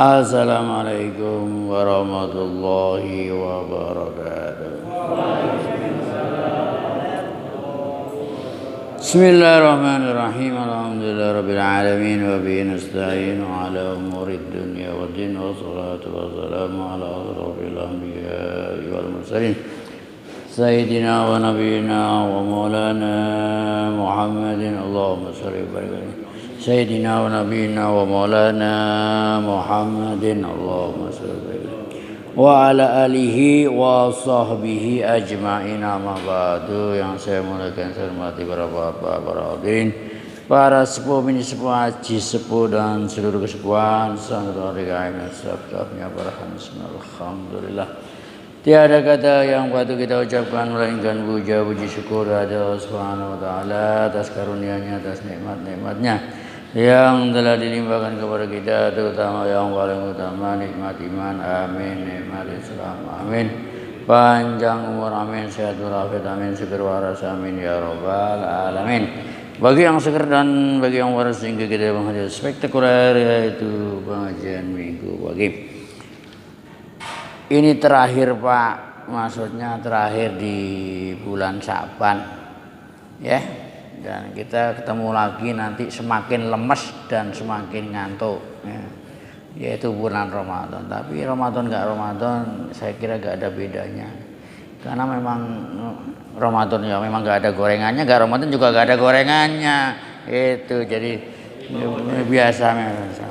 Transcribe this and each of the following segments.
Assalamualaikum warahmatullahi wabarakatuh. Bismillahirrahmanirrahim. Alhamdulillahirabbil alamin wa bihi nasta'inu ala umurid dunya waddin wassalatu wassalamu ala asyrofil anbiya'i wal mursalin sayyidina wa nabiyyina wa maulana Muhammadin Allahumma shalli wa barik alaihi Sayyidina wa nabiyina wa maulana Muhammadin Allahumma salli wa ala alihi wa sahbihi ajma'in, amma ba'du. Yang saya muliakan, saya hormati para bapak, para hadirin, para sepuh, bini sepuh, haji sepuh dan seluruh kesepuhan sangat dikasihi sabdanya para hadirin. Alhamdulillah, tiada kata yang patut kita ucapkan melainkan puji syukur kepada Allah Subhanahu wa taala atas karunia-Nya, atas nikmat-nikmatnya yang telah dilimpahkan kepada kita, terutama yang paling utama nikmat iman, amin, nikmat Islam, amin, panjang umur, amin, sehat walafiat, amin, seger waras, amin ya rabbal alamin. Bagi yang seger dan bagi yang waras sehingga kita menghadiri spektakuler, yaitu pengajian minggu pagi. Ini terakhir Pak, maksudnya terakhir di bulan Sya'ban, ya. Dan kita ketemu lagi nanti semakin lemes dan semakin ngantuk, ya. Yaitu bulan Ramadan. Tapi Ramadan gak Ramadan, saya kira gak ada bedanya. Karena memang Ramadan ya memang gak ada gorengannya, gak Ramadan juga gak ada gorengannya. Itu jadi biasa memang.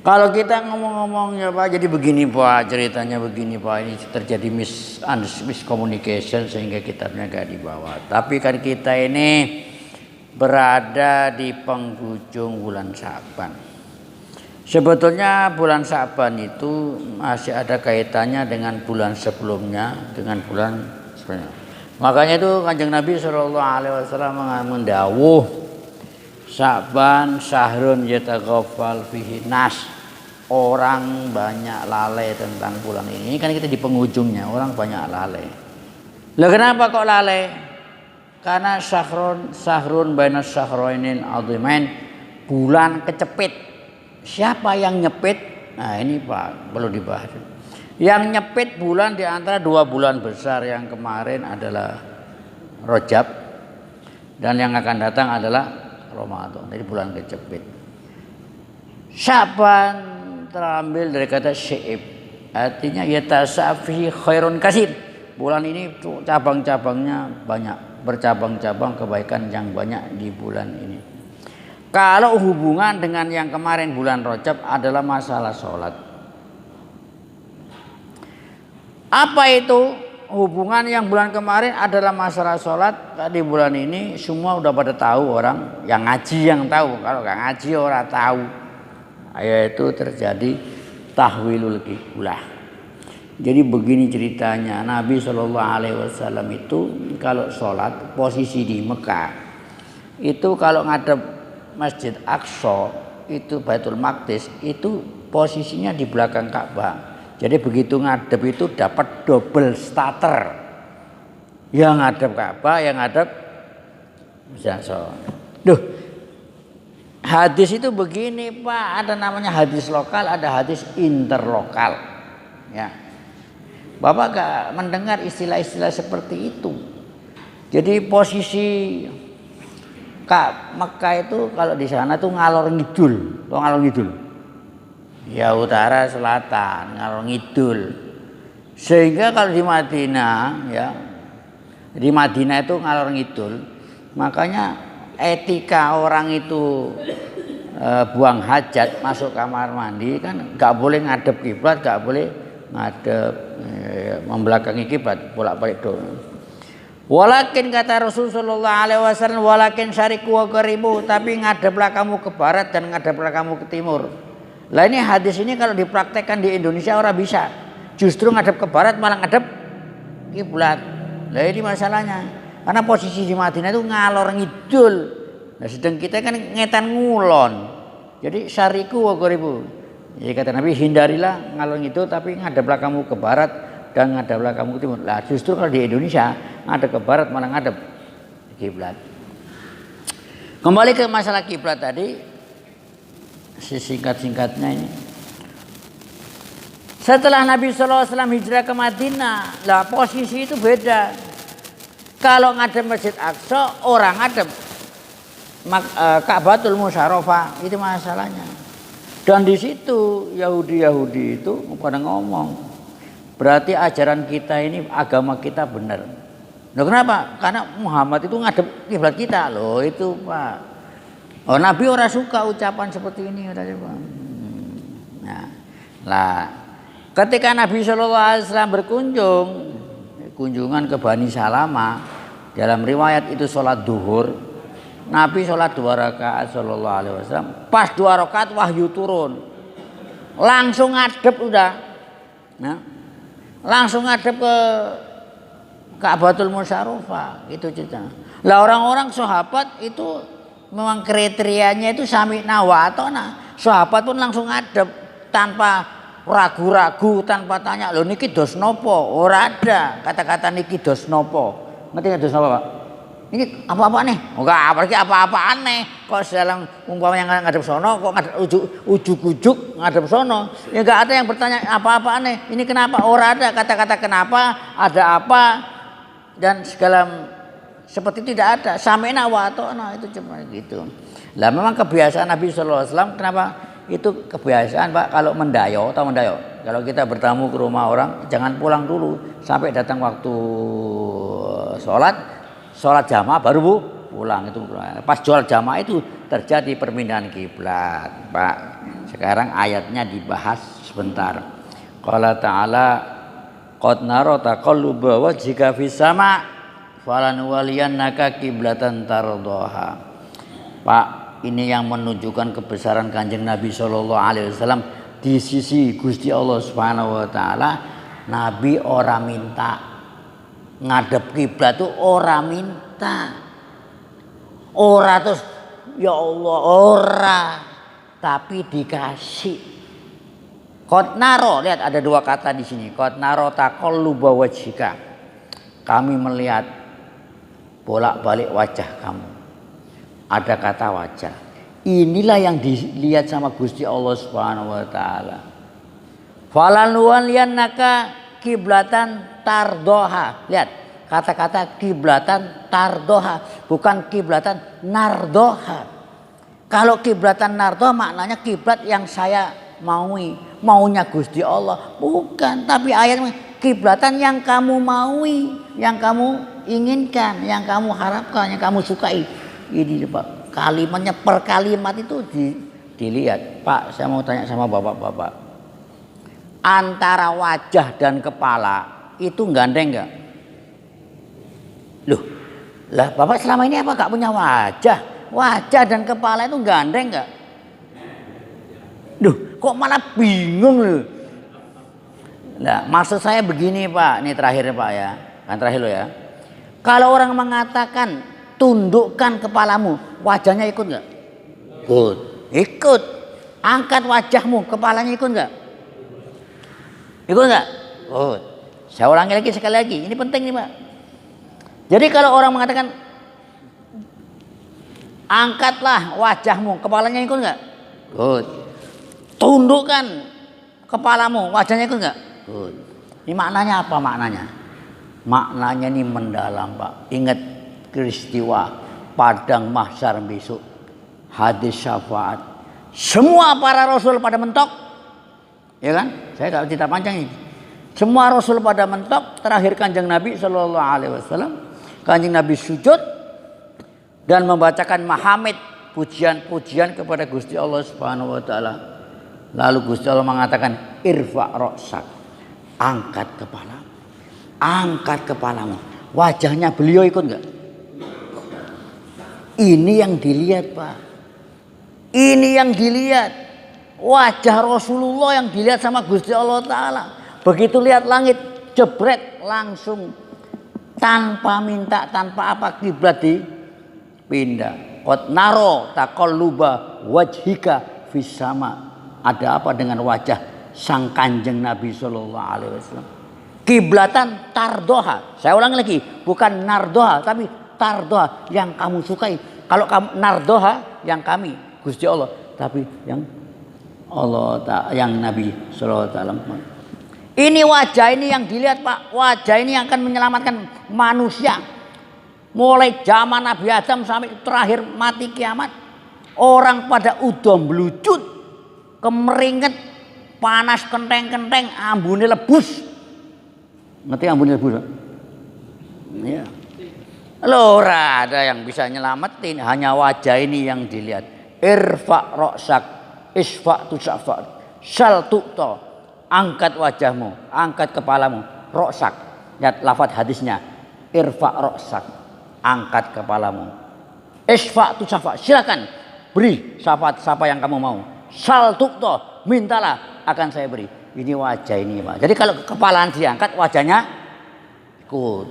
Kalau kita ngomong-ngomong ya Pak, jadi begini Pak, ceritanya begini Pak, ini terjadi miscommunication sehingga kitabnya gak dibawa. Tapi kan kita ini berada di penghujung bulan Sya'ban. Sebetulnya bulan Sya'ban itu masih ada kaitannya dengan bulan sebelumnya, dengan bulan sebelumnya. Makanya itu Kanjeng Nabi SAW mendawuh, Sya'ban syahrun yataghafal fihi nas. Orang banyak lalai tentang bulan ini. Kan kita di penghujungnya, orang banyak lalai. Lah kenapa kok lalai? Karena syahrun bainas syahrainil azimain, bulan kecepit. Siapa yang nyepit? Nah, ini Pak perlu dibahas. Yang nyepit bulan di antara dua bulan besar, yang kemarin adalah Rajab dan yang akan datang adalah Ramadan. Jadi bulan kecepit. Sya'ban terambil dari kata syi'ib, artinya yatasafi khairun kasir. Bulan ini cabang-cabangnya banyak, bercabang-cabang kebaikan yang banyak di bulan ini. Kalau hubungan dengan yang kemarin bulan Rajab adalah masalah sholat. Apa itu? Hubungan yang bulan kemarin adalah masalah sholat. Di bulan ini semua udah pada tahu, orang yang ngaji yang tahu. Kalau nggak ngaji orang tahu. Yaitu terjadi tahwilul qiblah. Jadi begini ceritanya, Nabi SAW itu kalau sholat posisi di Mekah itu kalau ngadep Masjid Aqsa itu Baitul Maqdis itu posisinya di belakang Ka'bah. Jadi begitu ngadep itu dapat double starter. Yang ngadep Ka'bah, yang ngadep Masjid Aqsa. Duh. Hadis itu begini Pak, ada namanya hadis lokal, ada hadis interlokal. Ya. Bapak gak mendengar istilah-istilah seperti itu. Jadi posisi Mekah itu kalau di sana tuh ngalor ngidul, tuh ngalor ngidul. Ya utara selatan, ngalor ngidul. Sehingga kalau di Madinah ya, di Madinah itu ngalor ngidul. Makanya etika orang itu buang hajat masuk kamar mandi kan nggak boleh ngadep kiblat, nggak boleh ngadep membelakangi kiblat, bolak-balik doang. Walakin kata Rasulullah SAW, walakin syariku wa qaribu, tapi ngadeplah kamu ke barat dan ngadeplah kamu ke timur. Lah ini hadis ini kalau dipraktekkan di Indonesia orang bisa, justru ngadep ke barat malah ngadep kiblat. Lah ini masalahnya. Karena posisi di Madinah itu ngalor ngidul. Nah, sedang kita kan ngetan ngulon. Jadi syariku wa qaribu. Jadi kata Nabi, hindarilah ngalor ngidul tapi ngadeplah kamu ke barat dan ngadeplah kamu ke timur. Lah justru kalau di Indonesia ngadep ke barat malah ngadep kiblat. Kembali ke masalah kiblat tadi, singkat-singkatnya ini. Setelah Nabi SAW hijrah ke Madinah, lah posisi itu beda. Kalau ngadep Masjid Aqsa, orang ngadep Ka'batul Musyarrafah, itu masalahnya. Dan di situ Yahudi itu pada ngomong, berarti ajaran kita ini, agama kita benar. Loh kenapa? Karena Muhammad itu ngadep kiblat kita loh, itu Pak. Oh, Nabi orang suka ucapan seperti ini, Nah, lah ketika Nabi SAW kunjungan ke Bani Salama, dalam riwayat itu sholat duhur, Nabi sholat 2 rakaat sallallahu alaihi wasallam. Pas 2 rakaat wahyu turun, langsung ngadep udah, nah, langsung ngadep ke Ka'batul Musyarrafah, itu cerita. Lah orang-orang sahabat itu memang kriterianya itu sami'na wa ata'na. Sahabat pun langsung ngadep tanpa ragu-ragu, tanpa tanya, loh niki dos nopo? Ora ada kata-kata niki dos nopo. Ngerti nggak dos nopo, Pak? Ini apa-apa nih? Enggak, apalagi apa-apa aneh. Kok dalam umpamanya ngadep sono, kok ngadep ujuk-ujuk ngadep sono. Ya enggak ada yang bertanya apa-apa aneh. Ini kenapa? Ora ada kata-kata kenapa, ada apa, dan segala seperti itu tidak ada. Sami'na wa ata'na, itu cuma gitu. Lah memang kebiasaan Nabi SAW, kenapa? Itu kebiasaan Pak, kalau mendayo, tahu mendayo? Kalau kita bertamu ke rumah orang, jangan pulang dulu sampai datang waktu sholat jamaah baru pulang. Itu pas sholat jamaah itu terjadi perpindahan kiblat, Pak. Sekarang ayatnya dibahas sebentar. Qala ta'ala qad nara taqalluba wajhika fis sama' falanuwalliyannaka qiblatan tardhaha. Pak, ini yang menunjukkan kebesaran Kanjeng Nabi Shallallahu Alaihi Wasallam di sisi Gusti Allah Subhanahu Wa Taala. Nabi ora minta ngadep kiblat tuh, ora minta, ora terus ya Allah ora, tapi dikasih. Qad naro, lihat ada 2 kata di sini. Qad naro taqalluba wajhika, kami melihat bolak-balik wajah kamu. Ada kata wajah. Inilah yang dilihat sama Gusti Allah Subhanahu wa taala. Falanuwalliyannaka kiblatan tardhaha. Lihat, kata-kata kiblatan tardhaha, bukan kiblatan nardhaha. Kalau kiblatan nardhaha maknanya kiblat yang saya maui, maunya Gusti Allah, bukan. Tapi ayatnya kiblatan yang kamu maui, yang kamu inginkan, yang kamu harapkan, yang kamu sukai. Ini Pak, kalimatnya per kalimat itu dilihat. Pak, saya mau tanya sama bapak-bapak, antara wajah dan kepala itu gandeng nggak? Loh, lah bapak selama ini apa gak punya wajah? Wajah dan kepala itu gandeng nggak? Duh, kok malah bingung loh. Nah, maksud saya begini Pak, ini terakhir Pak ya, kan terakhir lo ya. Kalau orang mengatakan tundukkan kepalamu, wajahnya ikut nggak? Ikut. Ikut. Angkat wajahmu, kepalanya ikut nggak? Ikut nggak? Ikut. Saya ulangi lagi sekali lagi, ini penting nih Pak. Jadi kalau orang mengatakan angkatlah wajahmu, kepalanya ikut nggak? Ikut. Tundukkan kepalamu, wajahnya ikut nggak? Ikut. Ini maknanya apa maknanya? Maknanya ini mendalam Pak. Ingat peristiwa padang mahsyar besok, hadis syafaat, semua para rasul pada mentok, ya kan? Saya tak cerita panjang ini. Semua rasul pada mentok, terakhir Kanjeng Nabi Shallallahu Alaihi Wasallam. Kanjeng Nabi sujud dan membacakan mahamid, pujian-pujian kepada Gusti Allah Subhanahu Wa Taala. Lalu Gusti Allah mengatakan, irfa' ra'sak, angkat kepala, angkat kepalamu. Wajahnya beliau ikut nggak? Ini yang dilihat Pak. Ini yang dilihat. Wajah Rasulullah yang dilihat sama Gusti Allah Ta'ala. Begitu lihat langit, jebret langsung. Tanpa minta, tanpa apa, kiblat dipindah. Qad naro taqalluba wajhika fis sama. Ada apa dengan wajah sang Kanjeng Nabi Sallallahu Alaihi Wasallam? Kiblatan tardhaha. Saya ulangi lagi, bukan nardhaha tapi tardhaha, yang kamu sukai. Kalau kamu nardhaha, yang kami Gusti Allah, tapi yang Allah yang Nabi sallallahu alaihi wasallam Ini wajah ini yang dilihat Pak, wajah ini yang akan menyelamatkan manusia. Mulai zaman Nabi Adam sampai terakhir mati kiamat. Orang pada udah melucut, kemeringet, panas kenteng-kenteng, ambune lebus. Ngerti ambune lebus? Ya. Lora ada yang bisa nyelamatin, hanya wajah ini yang dilihat. Irfa roksak, isfa tusafa, sal tukto, angkat wajahmu, angkat kepalamu, roksak. Lihat lafadz hadisnya, irfa roksak, angkat kepalamu, isfa tusafa, silakan beri syafaat siapa yang kamu mau. Sal tukto, mintalah akan saya beri. Ini wajah ini Pak. Jadi kalau kepalaan diangkat wajahnya,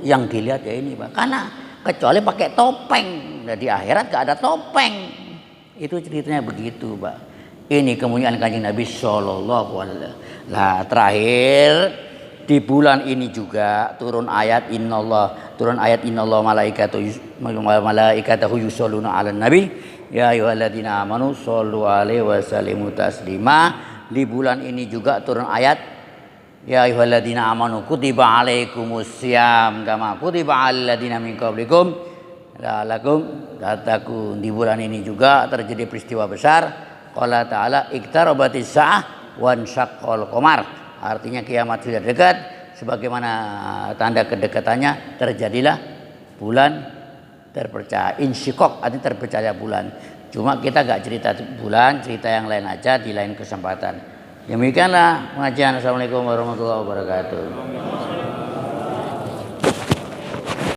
yang dilihat ya ini Pak. Karena kecuali pakai topeng, nah, di akhirat gak ada topeng. Itu ceritanya begitu Pak. Ini kemuliaan Kanjeng Nabi Sallallahu Alaihi Wasallam. Nah terakhir di bulan ini juga turun ayat innallah malaikatahu yusholluna 'alan nabi ya ayyuhalladzina amanu shollu 'alaihi wa sallimu taslima. Di bulan ini juga turun ayat ya ayyuhalladzina amanu kutiba 'alaikumussyam kama kutiba 'alal ladzina min qablikum la'allakum tattaqun. Di bulan ini juga terjadi peristiwa besar. Qala ta'ala iqtarabatis sa'ah wan syaqqal qamar. Artinya kiamat sudah dekat. Sebagaimana tanda kedekatannya terjadilah bulan terpercaya. Insyiqaq artinya terpercaya bulan. Cuma kita gak cerita bulan, cerita yang lain aja di lain kesempatan. Demikianlah pengajian. Assalamualaikum warahmatullahi wabarakatuh.